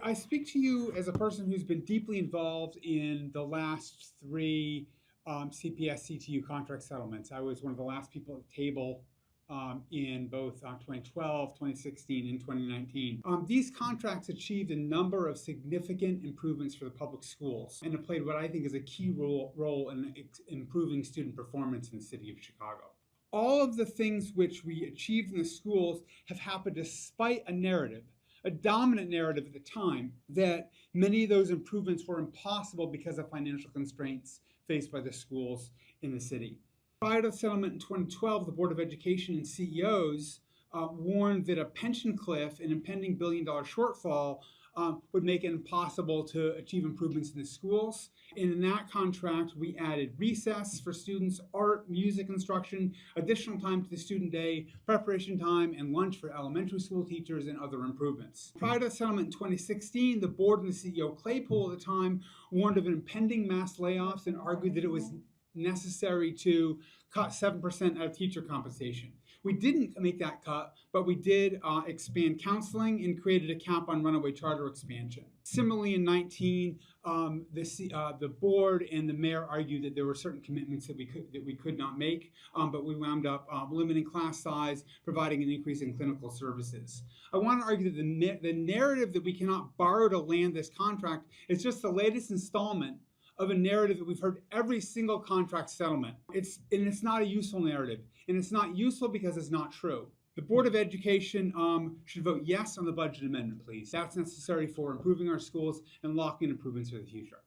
I speak to you as a person who's been deeply involved in the last three CPS CTU contract settlements. I was one of the last people at the table in both 2012, 2016, and 2019. These contracts achieved a number of significant improvements for the public schools and have played what I think is a key role in improving student performance in the city of Chicago. All of the things which we achieved in the schools have happened despite a dominant narrative at the time, that many of those improvements were impossible because of financial constraints faced by the schools in the city. Prior to the settlement in 2012, the Board of Education and CEOs warned that a pension cliff and impending billion-dollar shortfall would make it impossible to achieve improvements in the schools. And in that contract, we added recess for students, art, music instruction, additional time to the student day, preparation time, and lunch for elementary school teachers, and other improvements. Prior to the settlement in 2016, the board and the CEO Claypool at the time warned of impending mass layoffs and argued that it was necessary to cut 7% out of teacher compensation. We didn't make that cut, but we did expand counseling and created a cap on runaway charter expansion. Similarly, in 19, the board and the mayor argued that there were certain commitments that we could not make, but we wound up limiting class size, providing an increase in clinical services. I want to argue that the narrative that we cannot borrow to land this contract is just the latest installment of a narrative that we've heard every single contract settlement. It's not a useful narrative, and it's not useful because it's not true. The Board of Education should vote yes on the budget amendment, please. That's necessary for improving our schools and locking improvements for the future.